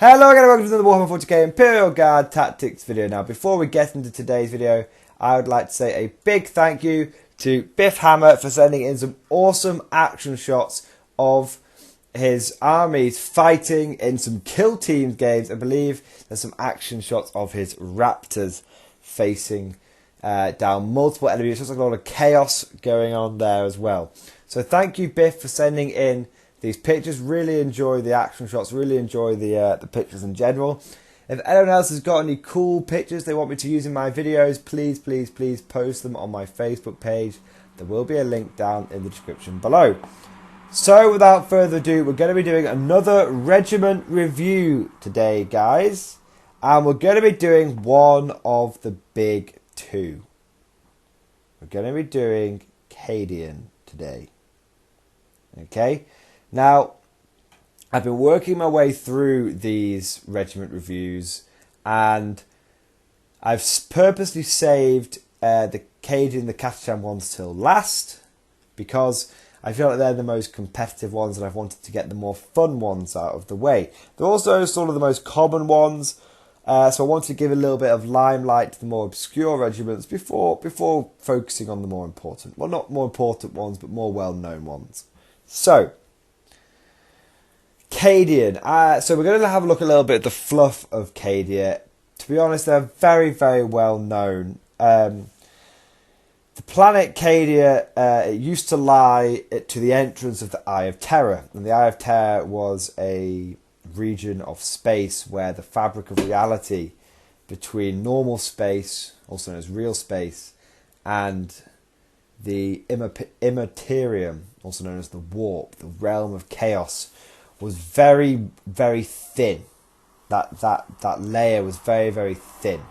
Hello again and welcome to the Warhammer 40k Imperial Guard Tactics video. Now before we get into today's video, I would like to say a big thank you to Biff Hammer for sending in some awesome action shots of his armies fighting in some kill team games. I believe there's some action shots of his raptors facing down multiple enemies. It looks like a lot of chaos going on there as well. So thank you Biff for sending in these pictures. Really enjoy the action shots, really enjoy the pictures in general. If anyone else has got any cool pictures they want me to use in my videos, please post them on my Facebook page. There will be a link down in the description below. So without further ado, we're going to be doing another regiment review today, guys. And we're going to be doing one of the big two. We're going to be doing Cadian today. Okay? Now, I've been working my way through these regiment reviews, and I've purposely saved the Cadian, the Cadian ones till last, because I feel like they're the most competitive ones, and I've wanted to get the more fun ones out of the way. They're also sort of the most common ones, so I wanted to give a little bit of limelight to the more obscure regiments before focusing on the more important, well, not more important ones, but more well-known ones. So, Cadian. So we're going to have a look a little bit at the fluff of Cadia. To be honest, they're very, very well known. The planet Cadia, it used to lie to the entrance of the Eye of Terror. And the Eye of Terror was a region of space where the fabric of reality between normal space, also known as real space, and the immaterium, also known as the warp, the realm of chaos, was very, very thin. That layer was very, very thin.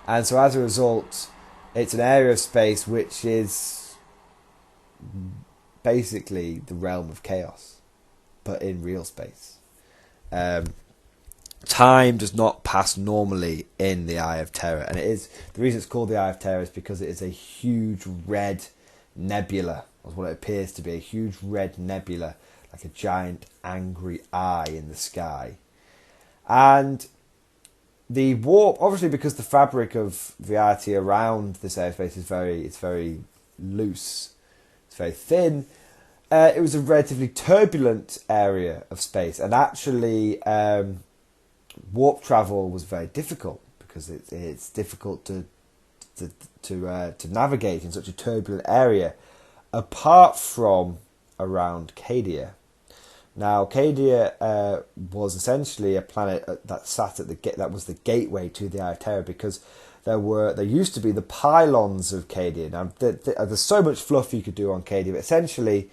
And so as a result, it's an area of space which is basically the realm of chaos, but in real space. Time does not pass normally in the Eye of Terror. And it is, the reason it's called the Eye of Terror is because it is a huge red nebula. That's what it appears to be, a huge red nebula, like a giant angry eye in the sky. And the warp, obviously because the fabric of reality around this airspace is very loose, it's very thin, it was a relatively turbulent area of space, and actually warp travel was very difficult because it's difficult to navigate in such a turbulent area, apart from around Cadia. Now, Cadia was essentially a planet that sat at that was the gateway to the Eye of Terror, because there used to be the pylons of Cadia. Now, there's so much fluff you could do on Cadia, but essentially,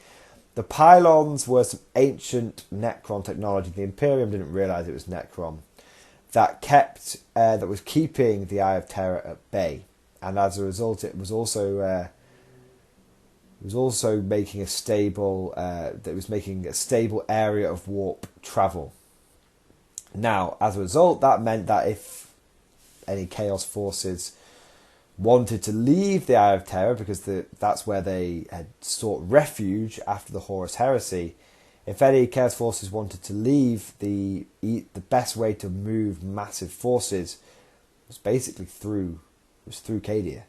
the pylons were some ancient Necron technology. The Imperium didn't realise it was Necron that was keeping the Eye of Terror at bay, and as a result, it was also making a stable area of warp travel. Now, as a result, that meant that if any Chaos forces wanted to leave the Eye of Terror, because that's where they had sought refuge after the Horus Heresy, if any Chaos forces wanted to leave, the best way to move massive forces was basically through Cadia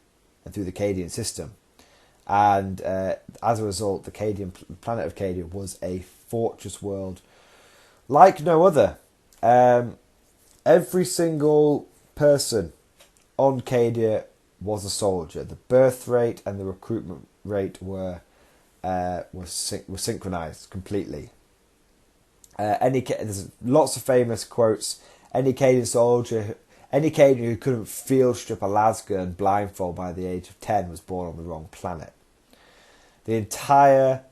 and through the Cadian system. And as a result, the planet of Cadia was a fortress world like no other. Every single person on Cadia was a soldier. The birth rate and the recruitment rate were synchronized completely. There's lots of famous quotes. Any Cadian who couldn't field strip a lasgun blindfold by the age of 10 was born on the wrong planet. The entire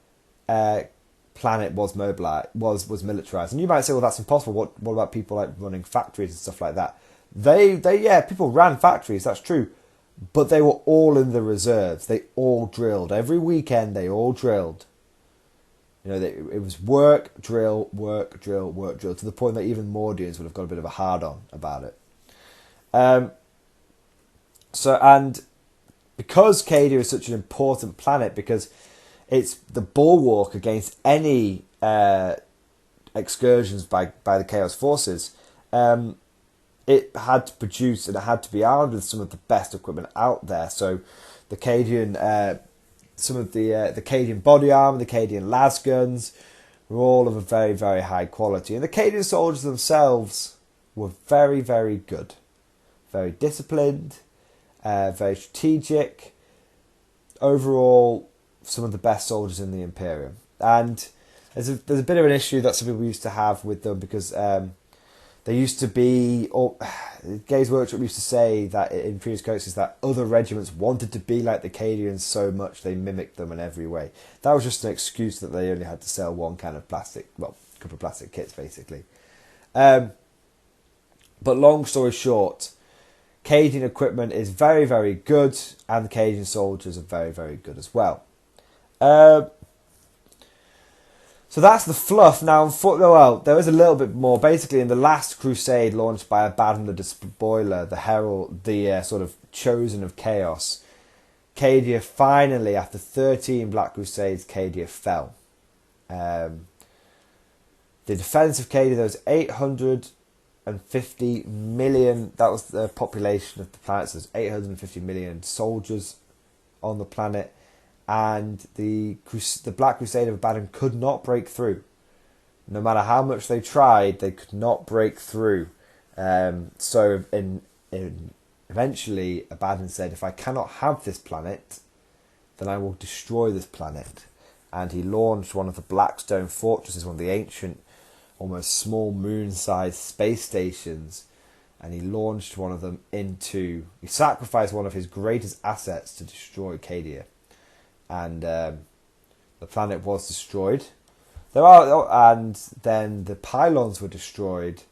planet was mobilized, was militarized. And you might say, well, that's impossible. What about people like running factories and stuff like that? People ran factories, that's true. But they were all in the reserves. They all drilled. Every weekend, they all drilled. You know, it was work, drill, to the point that even Mordians would have got a bit of a hard-on about it. And because Cadia is such an important planet, because it's the bulwark against any excursions by the Chaos forces, it had to produce and it had to be armed with some of the best equipment out there. So the Cadian, some of the Cadian body armor, the Cadian las guns, were all of a very, very high quality. And the Cadian soldiers themselves were very, very good. Very disciplined, very strategic. Overall, some of the best soldiers in the Imperium. And there's a bit of an issue that some people used to have with them, because they used to be, or Games Workshop used to say that in previous coaches that other regiments wanted to be like the Cadians so much they mimicked them in every way. That was just an excuse that they only had to sell one kind of plastic, well, a couple of plastic kits basically. But long story short, Cadian equipment is very, very good, and the Cadian soldiers are very, very good as well. So that's the fluff. Now, well, there is a little bit more. Basically, in the last crusade launched by Abaddon the Despoiler, the Herald, the sort of chosen of chaos, Cadia finally, after 13 Black Crusades, Cadia fell. The defense of Cadia, there was 850 million, that was the population of the planet, so there's 850 million soldiers on the planet. And the Black Crusade of Abaddon could not break through. No matter how much they tried, they could not break through. So eventually, Abaddon said, if I cannot have this planet, then I will destroy this planet. And he launched one of the Blackstone fortresses, one of the ancient, almost small moon-sized space stations. And he launched one of them he sacrificed one of his greatest assets to destroy Cadia. And the planet was destroyed. And then the pylons were destroyed,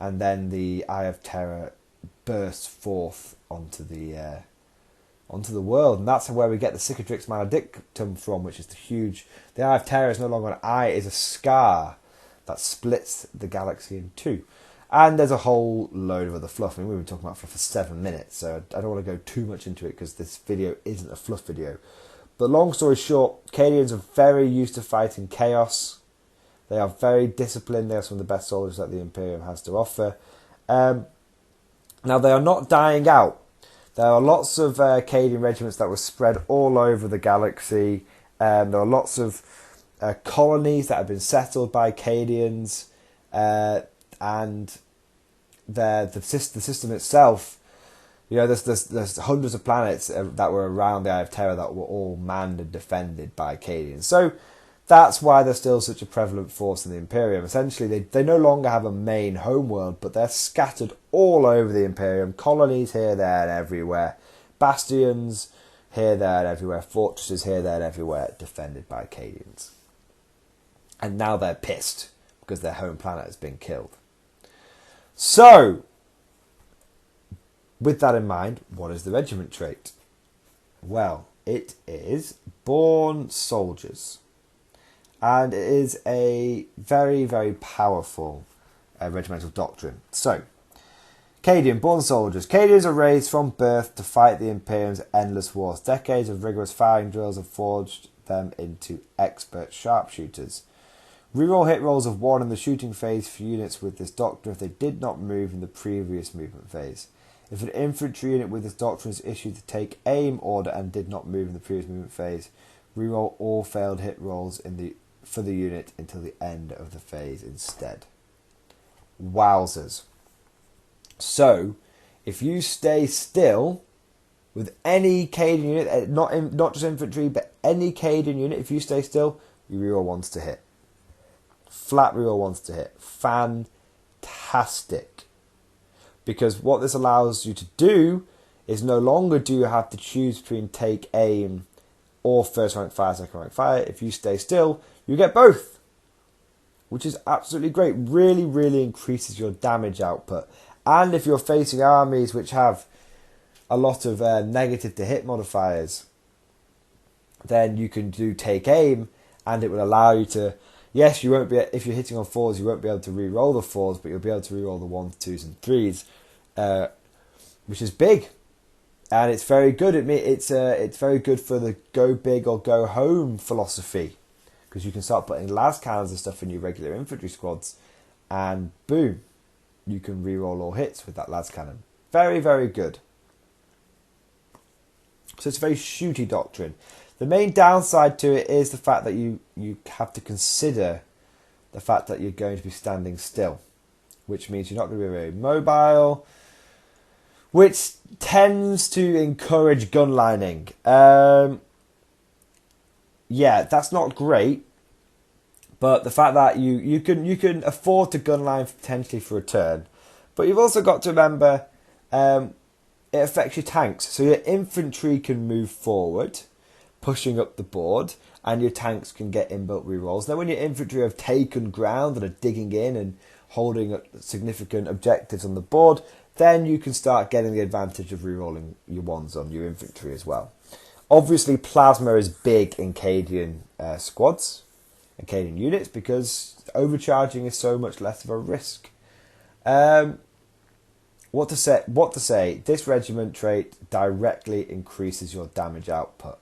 and then the Eye of Terror burst forth onto the world, and that's where we get the Cicatrix Maledictum from, which is the Eye of Terror is no longer an eye; it is a scar that splits the galaxy in two. And there's a whole load of other fluff. I mean, we've been talking about fluff for 7 minutes, so I don't want to go too much into it because this video isn't a fluff video. But long story short, Cadians are very used to fighting chaos. They are very disciplined. They are some of the best soldiers that the Imperium has to offer. Now, they are not dying out. There are lots of Cadian regiments that were spread all over the galaxy. There are lots of colonies that have been settled by Cadians. And the system itself, you know, there's hundreds of planets that were around the Eye of Terror that were all manned and defended by Cadians. So that's why they're still such a prevalent force in the Imperium. Essentially, they no longer have a main homeworld, but they're scattered all over the Imperium. Colonies here, there, and everywhere. Bastions here, there, and everywhere. Fortresses here, there, and everywhere, defended by Cadians. And now they're pissed because their home planet has been killed. So, with that in mind, what is the regiment trait? Well, it is Born Soldiers. And it is a very, very powerful regimental doctrine. So, Cadian, Born Soldiers. Cadians are raised from birth to fight the Imperium's endless wars. Decades of rigorous firing drills have forged them into expert sharpshooters. Reroll hit rolls of 1 in the shooting phase for units with this doctrine if they did not move in the previous movement phase. If an infantry unit with this doctrine is issued the take aim order and did not move in the previous movement phase, reroll all failed hit rolls for the unit until the end of the phase instead. Wowzers. So, if you stay still with any Cadian unit, not just infantry, but any Cadian unit, if you stay still, you reroll 1s to hit. Flat reroll 1s to hit. Fantastic. Because what this allows you to do is no longer do you have to choose between take aim or first rank fire, second rank fire. If you stay still, you get both, which is absolutely great. Really, really increases your damage output. And if you're facing armies which have a lot of negative to hit modifiers, then you can do take aim, and it will allow you to. Yes, you won't be, if you're hitting on 4s, you won't be able to re-roll the 4s, but you'll be able to re-roll the 1s, 2s and 3s, which is big. And it's very good. It's very good for the go big or go home philosophy, because you can start putting las cannons and stuff in your regular infantry squads, and boom, you can reroll all hits with that las cannon. Very, very good. So it's a very shooty doctrine. The main downside to it is the fact that you have to consider the fact that you're going to be standing still, which means you're not going to be very mobile, which tends to encourage gunlining. Yeah, that's not great, but the fact that you can afford to gunline potentially for a turn, but you've also got to remember it affects your tanks. So your infantry can move forward, pushing up the board, and your tanks can get inbuilt rerolls. Now, when your infantry have taken ground and are digging in and holding significant objectives on the board, then you can start getting the advantage of rerolling your ones on your infantry as well. Obviously, plasma is big in Cadian squads and Cadian units because overcharging is so much less of a risk. What to say? This regiment trait directly increases your damage output.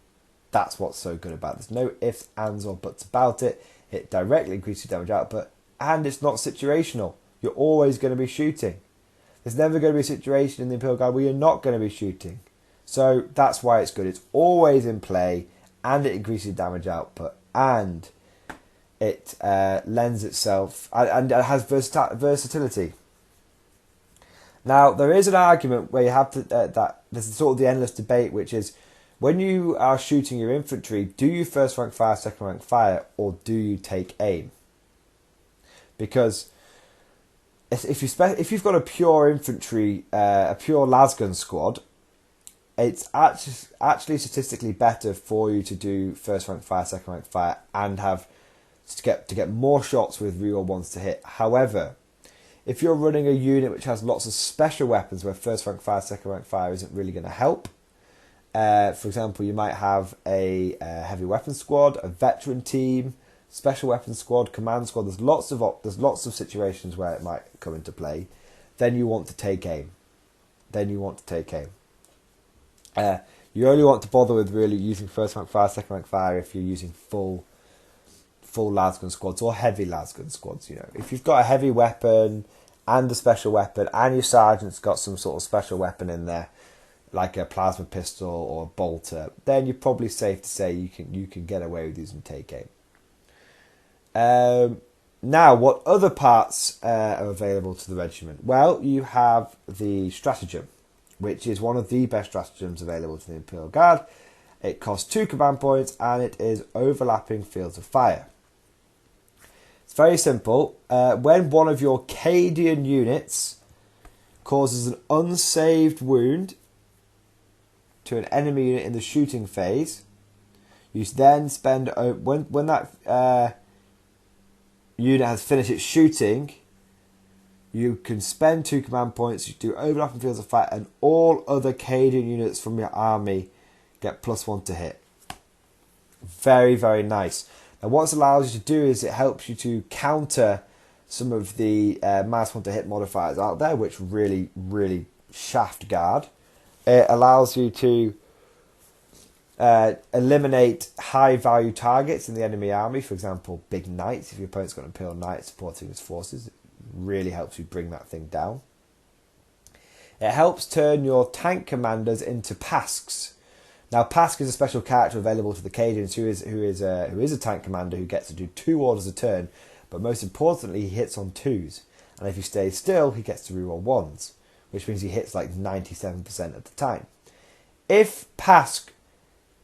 That's what's so good about this. No ifs, ands, or buts about it. It directly increases your damage output, and it's not situational. You're always going to be shooting. There's never going to be a situation in the Imperial Guard where you're not going to be shooting. So that's why it's good. It's always in play, and it increases damage output, and it lends itself, and it has versatility. Now, there is an argument where you have to, that there's sort of the endless debate, which is, when you are shooting your infantry, do you first rank fire, second rank fire, or do you take aim? Because if you've got a pure infantry, a pure lasgun squad, it's actually statistically better for you to do first rank fire, second rank fire, and have to get more shots with reroll ones to hit. However, if you're running a unit which has lots of special weapons where first rank fire, second rank fire isn't really going to help. For example, you might have a heavy weapons squad, a veteran team, special weapons squad, command squad. There's lots of situations where it might come into play. Then you want to take aim. You only want to bother with really using first rank fire, second rank fire if you're using full lasgun squads or heavy lasgun squads. You know, if you've got a heavy weapon and a special weapon, and your sergeant's got some sort of special weapon in there, like a plasma pistol or a bolter, then you're probably safe to say you can get away with using take aim. Now, what other parts are available to the regiment? Well, you have the stratagem, which is one of the best stratagems available to the Imperial Guard. It costs 2 command points, and it is overlapping fields of fire. It's very simple. When one of your Cadian units causes an unsaved wound to an enemy unit in the shooting phase, you then spend, when that unit has finished its shooting, you can spend 2 command points, you do overlapping fields of fire, and all other Cadian units from your army get +1 to hit. Very, very nice. And what it allows you to do is it helps you to counter some of the -1 to hit modifiers out there, which really, really shaft guard. It allows you to eliminate high value targets in the enemy army. For example, big knights. If your opponent's got an Imperial Knight supporting his forces, it really helps you bring that thing down. It helps turn your tank commanders into Pasks. Now, Pask is a special character available to the Cadians who is a tank commander who gets to do 2 orders a turn, but most importantly, he hits on 2s. And if he stays still, he gets to reroll 1s, which means he hits like 97% of the time. If Pask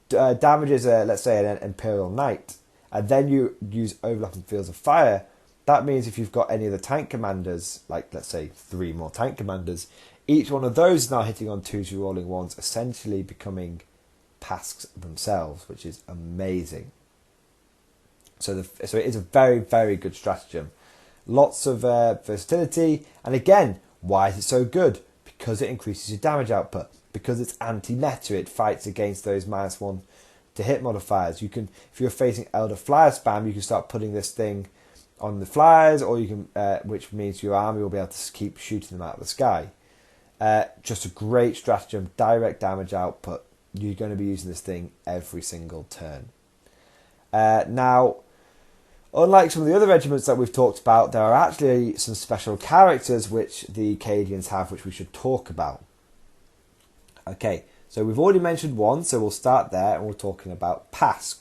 damages, let's say, an Imperial Knight, and then you use overlapping fields of fire, that means if you've got any of the tank commanders, like let's say 3 more tank commanders, each one of those is now hitting on 2s, rerolling 1s, essentially becoming Pasks themselves, which is amazing. So it is a very, very good stratagem. Lots of versatility, and again, why is it so good? Because it increases your damage output. Because it's anti-meta, it fights against those -1 to hit modifiers. You can, if you're facing Elder Flyer spam, you can start putting this thing on the flyers, or you can, which means your army will be able to keep shooting them out of the sky. Just a great stratagem, direct damage output. You're going to be using this thing every single turn. Now, Unlike some of the other regiments that we've talked about, there are actually some special characters which the Cadians have, which we should talk about. Okay, so we've already mentioned one, so we'll start there, and we're talking about Pask.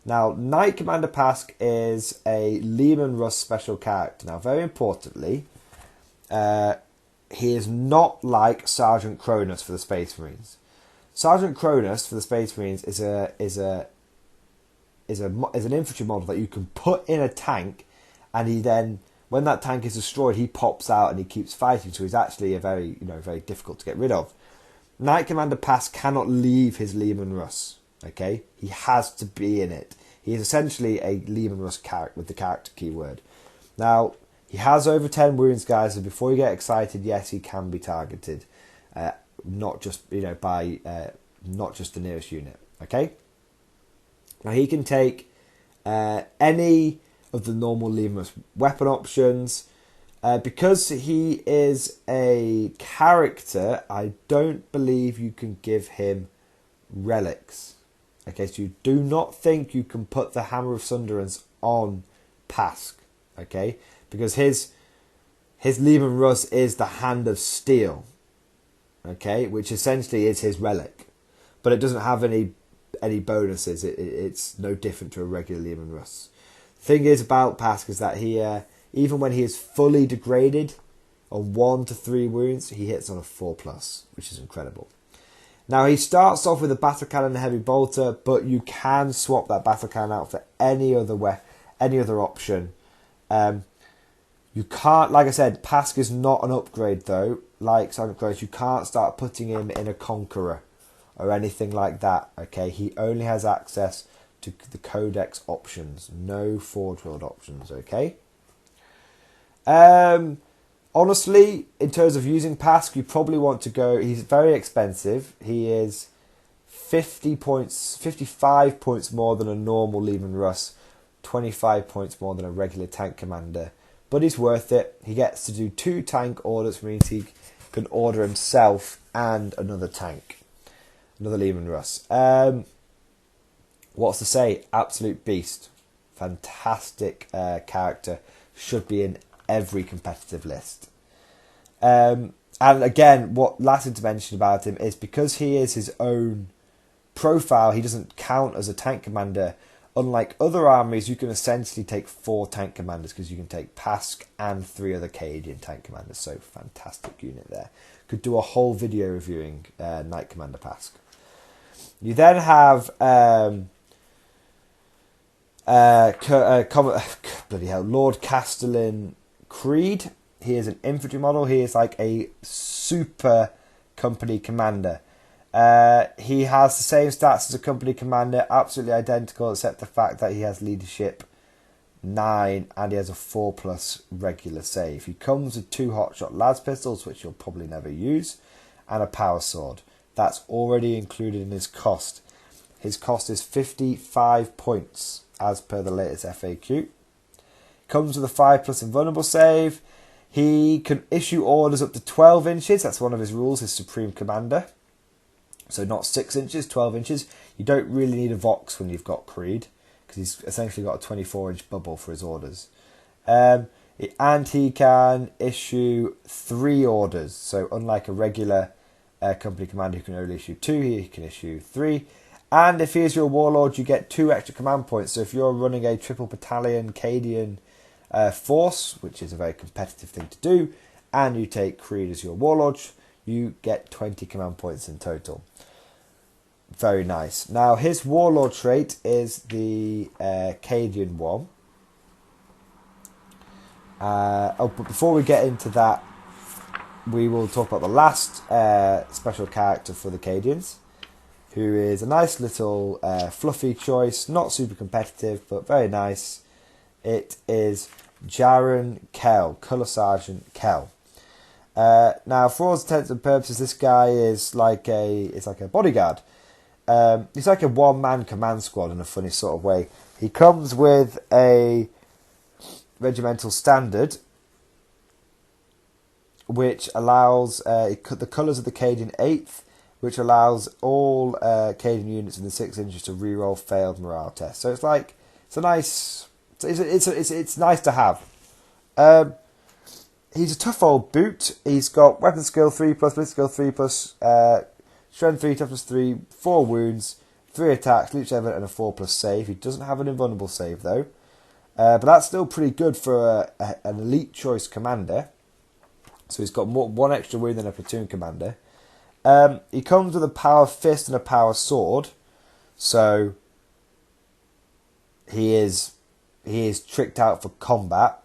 Now, Knight Commander Pask is a Leman Russ special character. Now, very importantly, he is not like Sergeant Cronus for the Space Marines. Sergeant Cronus for the Space Marines is an infantry model that you can put in a tank, and he then, when that tank is destroyed, he pops out and he keeps fighting. So he's actually very difficult to get rid of. Knight Commander Pask cannot leave his Leman Russ. Okay, he has to be in it. He is essentially a Leman Russ character with the character keyword. Now, he has over 10 wounds, guys, so before you get excited, yes, he can be targeted, not just not just the nearest unit. Okay. Now he can take any of the normal Leman Russ weapon options. Because he is a character, I don't believe you can give him relics. Okay, so you do not think you can put the Hammer of Sunderance on Pask. Okay, because his Leman Russ is the Hand of Steel. Okay, which essentially is his relic, but it doesn't have any bonuses. It's no different to a regular Leman Russ. The thing is about Pask is that he, even when he is fully degraded on 1 to 3 wounds, he hits on a 4+, which is incredible. Now he starts off with a battle cannon and a heavy bolter, but you can swap that battle cannon out for any other option. You can't, like I said, Pask is not an upgrade though. Like Sergeant Cronus, you can't start putting him in a Conqueror or anything like that. Okay, he only has access to the Codex options, no Forge World options. Okay. Honestly, in terms of using Pask, you probably want to go. He's very expensive. He is 55 points more than a normal Leman Russ, 25 points more than a regular tank commander. But he's worth it. He gets to do 2 tank orders, which means he can order himself and another tank, another Leman Russ. What's to say? Absolute beast, fantastic character. Should be in every competitive list. And again, what last thing to mention about him is because he is his own profile, he doesn't count as a tank commander. Unlike other armies, you can essentially take 4 tank commanders because you can take Pask and 3 other Cadian tank commanders. So fantastic unit there. Could do a whole video reviewing Knight Commander Pask. You then have bloody hell, Lord Castellan Creed. He is an infantry model. He is like a super company commander. He has the same stats as a company commander, absolutely identical, except the fact that he has leadership 9 and he has a 4+ regular save. He comes with 2 hotshot lads pistols, which you'll probably never use, and a power sword. That's already included in his cost. His cost is 55 points as per the latest FAQ. Comes with a 5+ invulnerable save. He can issue orders up to 12 inches. That's one of his rules, his Supreme Commander. So not 6 inches, 12 inches. You don't really need a Vox when you've got Creed, because he's essentially got a 24-inch bubble for his orders. And he can issue 3 orders. So unlike a regular company commander who can only issue 2, he can issue 3. And if he is your Warlord, you get 2 extra command points. So if you're running a triple battalion Cadian force, which is a very competitive thing to do, and you take Creed as your Warlord, you get 20 command points in total. Very nice. Now, his Warlord trait is the Cadian one. But before we get into that, we will talk about the last special character for the Cadians, who is a nice little fluffy choice, not super competitive, but very nice. It is Jaron Kell, Colour Sergeant Kell. Now, for all intents and purposes, this guy is like a bodyguard. He's like a one-man command squad in a funny sort of way. He comes with a regimental standard, which allows the colours of the Cadian 8th, which allows all Cadian units within 6 inches to reroll failed morale tests. So it's a So it's nice to have. He's a tough old boot. He's got weapon skill 3+, ballistic skill 3+, strength 3, toughness 3, 4 wounds, 3 attacks, leech 7, and a 4+ save. He doesn't have an invulnerable save though. But that's still pretty good for an elite choice commander. So he's got one extra wound than a platoon commander. He comes with a power fist and a power sword. So he is tricked out for combat.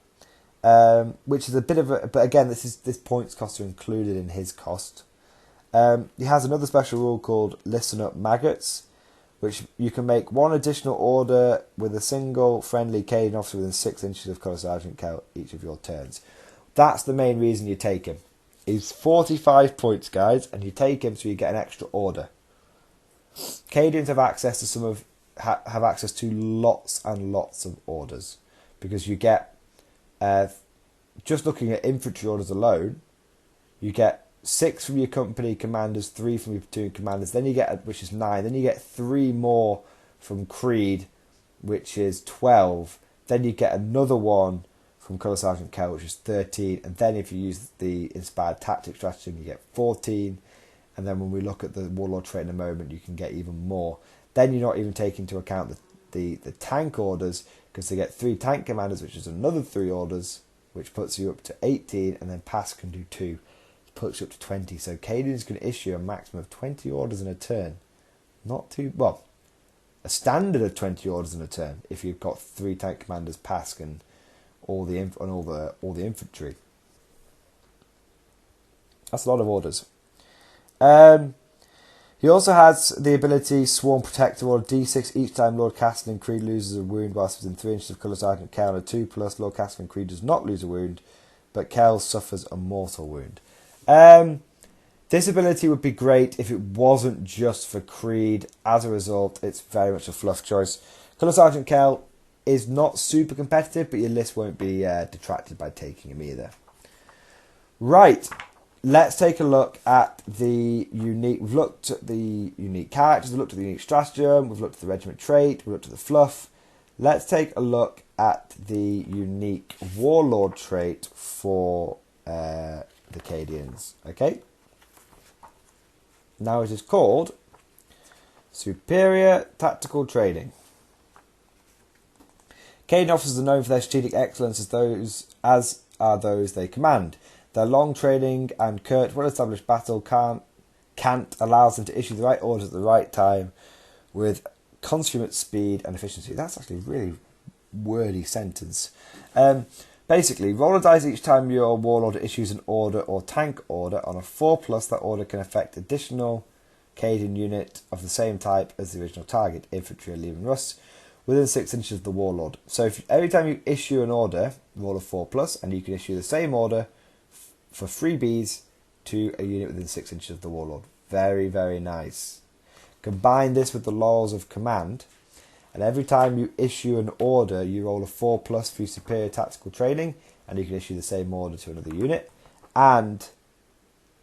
Which is a bit of a, but again, this points costs are included in his cost. He has another special rule called Listen Up Maggots, which you can make one additional order with a single friendly Cadian officer within 6 inches of Colour Sergeant Kel each of your turns. That's the main reason you take him. He's 45 points, guys, and you take him so you get an extra order. Cadians have access to have access to lots and lots of orders, because you get just looking at infantry orders alone, you get 6 from your company commanders, 3 from your platoon commanders, then you get, which is 9, then you get 3 more from Creed, which is 12, then you get another one from Colour Sergeant Kel, which is 13, and then if you use the Inspired Tactics stratagem, you get 14, and then when we look at the Warlord trait in a moment, you can get even more. Then you're not even taking into account the tank orders, because they get 3 tank commanders, which is another 3 orders, which puts you up to 18, and then Pass can do 2. Puts you up to 20. So Cadian's can issue a maximum of 20 orders in a turn. Not too well. A standard of 20 orders in a turn if you've got 3 tank commanders, Pass, and all the infantry. That's a lot of orders. He also has the ability Swarm Protector, or D6 each time Lord Castellan Creed loses a wound whilst within 3 inches of Colour Sergeant Kel, and a 2+. Lord Castellan Creed does not lose a wound, but Kel suffers a mortal wound. This ability would be great if it wasn't just for Creed. As a result, it's very much a fluff choice. Colour Sergeant Kel is not super competitive, but your list won't be detracted by taking him either. Right. Let's take a look at the unique. We've looked at the unique characters, we've looked at the unique stratagem, we've looked at the regiment trait, we've looked at the fluff. Let's take a look at the unique Warlord trait for the Cadians. Okay? Now it is called Superior Tactical Training. Cadian officers are known for their strategic excellence as are those they command. Their long training and curt, well-established battle cant allows them to issue the right orders at the right time with consummate speed and efficiency. That's actually a really wordy sentence. Basically, roll a dice each time your Warlord issues an order or tank order. On a 4+, that order can affect additional Cadian unit of the same type as the original target, infantry or Leman Russ, within 6 inches of the Warlord. So every time you issue an order, roll a 4+, and you can issue the same order for freebies to a unit within 6 inches of the Warlord. Very, very nice. Combine this with the laws of command, and every time you issue an order, you roll a 4+ for your superior tactical training, and you can issue the same order to another unit. And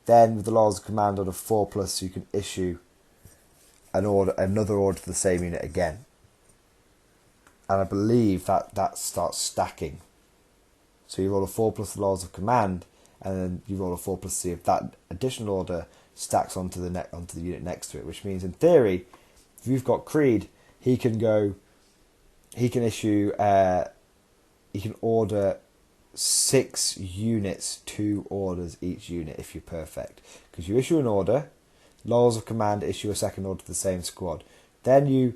then with the laws of command on a 4+, you can issue another order to the same unit again. And I believe that starts stacking. So you roll a 4+ the laws of command, and then you roll a 4+ to see if that additional order stacks onto the unit next to it. Which means, in theory, if you've got Creed, he can order 6 units, 2 orders each unit if you're perfect. Because you issue an order, laws of command issue a second order to the same squad. Then you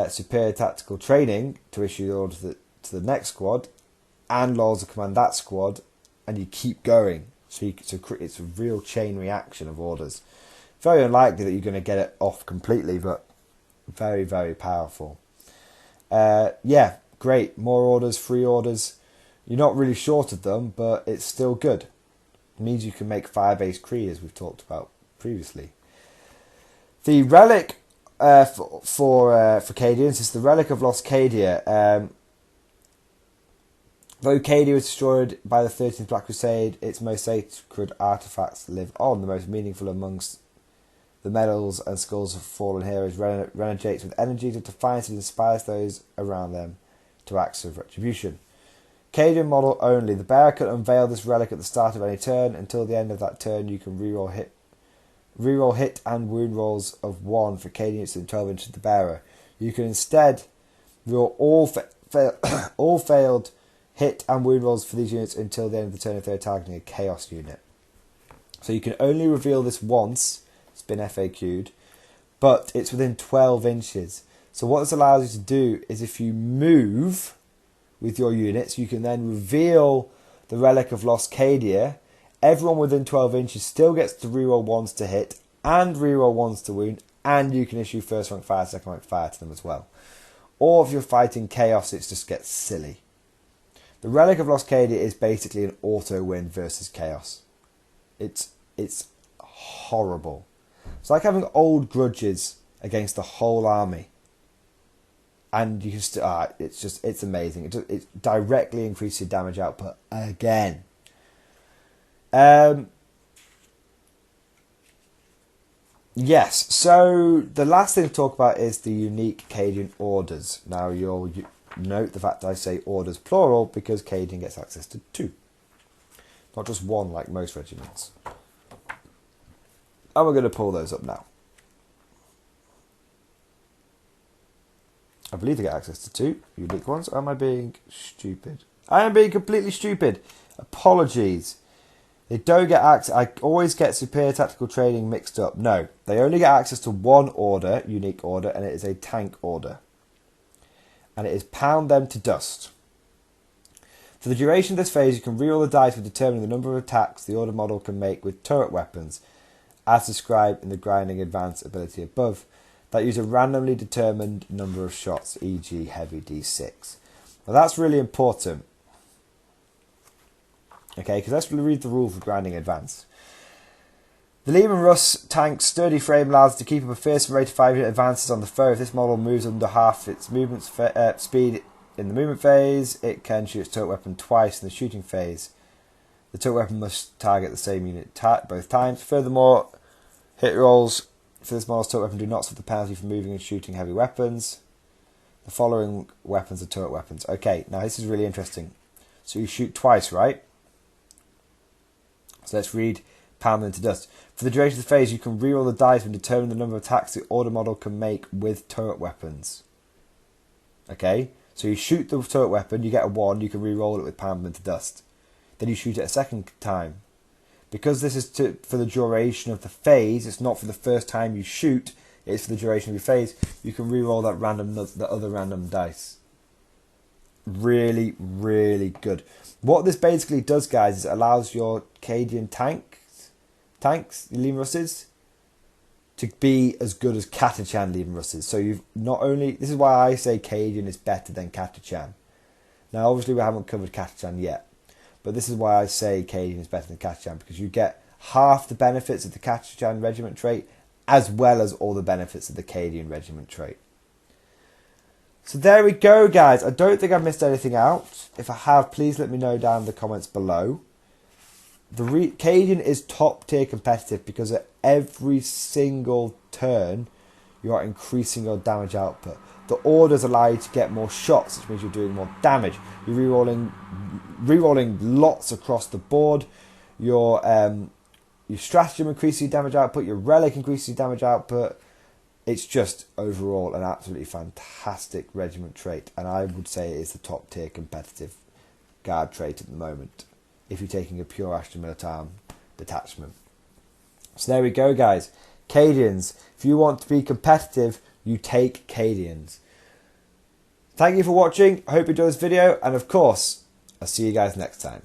superior tactical training to issue the order to the next squad, and laws of command that squad, and you keep going. So it's a real chain reaction of orders. Very unlikely that you're going to get it off completely, but very, very powerful. Yeah, great. More orders, free orders. You're not really short of them, but it's still good. It means you can make fire-based Kree, as we've talked about previously. The relic for Cadians is the relic of Lost Cadia. Though Cadia was destroyed by the 13th Black Crusade, its most sacred artefacts live on. The most meaningful amongst the medals and skulls of fallen heroes renegates with energy to defiance and inspires those around them to acts of retribution. Cadian model only. The bearer can unveil this relic at the start of any turn. Until the end of that turn, you can reroll hit and wound rolls of 1 for Cadian units within 12 inches of the bearer. You can instead reroll all failed hit and wound rolls for these units until the end of the turn if they're targeting a chaos unit. So you can only reveal this once. It's been FAQ'd, but it's within 12 inches. So what this allows you to do is if you move with your units, you can then reveal the Relic of Lost Cadia. Everyone within 12 inches still gets to reroll 1s to hit and reroll 1s to wound, and you can issue first rank fire, second rank fire to them as well. Or if you're fighting chaos, it just gets silly. The Relic of Lost Cadia is basically an auto win versus chaos. It's horrible. It's like having old grudges against the whole army. And you can still, it's amazing. It directly increases your damage output again. Yes, so the last thing to talk about is the unique Cadian orders. Now you'll note the fact that I say orders plural because Cadian gets access to 2. Not just 1 like most regiments. And we're going to pull those up now. I believe they get access to 2 unique ones. Or am I being stupid? I am being completely stupid. Apologies. They don't get access. I always get superior tactical training mixed up. No, they only get access to 1 order, unique order, and it is a tank order. And it is pound them to dust. For the duration of this phase, you can reroll the dice for determining the number of attacks the order model can make with turret weapons, as described in the grinding advance ability above, that use a randomly determined number of shots, e.g. heavy d6. Now that's really important. Okay, because let's read the rule for grinding advance. The Lehman Russ tank's sturdy frame allows it to keep up a fearsome rate of 5 unit advances on the foe. If this model moves under half its movement speed in the movement phase, it can shoot its turret weapon twice in the shooting phase. The turret weapon must target the same unit both times. Furthermore, hit rolls for this model's turret weapon do not suffer the penalty for moving and shooting heavy weapons. The following weapons are turret weapons. Okay, now this is really interesting. So you shoot twice, right? So let's read pound them to dust. For the duration of the phase, you can reroll the dice and determine the number of attacks the order model can make with turret weapons. Okay, so you shoot the turret weapon, you get a 1, you can reroll it with pound them to dust. Then you shoot it a second time. Because this is for the duration of the phase, it's not for the first time you shoot, it's for the duration of your phase, you can reroll the other random dice. Really, really good. What this basically does, guys, is it allows your Cadian tanks, your Lehman Russes, to be as good as Catachan Lehman Russes. So you've not only, this is why I say Cadian is better than Catachan. Now, obviously, we haven't covered Catachan yet, but this is why I say Cadian is better than Catachan, because you get half the benefits of the Catachan regiment trait, as well as all the benefits of the Cadian regiment trait. So there we go, guys. I don't think I've missed anything out. If I have, please let me know down in the comments below. The Cadian is top tier competitive because at every single turn you are increasing your damage output. The orders allow you to get more shots, which means you're doing more damage. You're rerolling lots across the board. Your stratagem increases your damage output. Your relic increases your damage output. It's just overall an absolutely fantastic regiment trait, and I would say it is the top tier competitive guard trait at the moment if you're taking a pure Astra Militarum detachment. So there we go, guys. Cadians. If you want to be competitive, you take Cadians. Thank you for watching. I hope you enjoyed this video, and of course, I'll see you guys next time.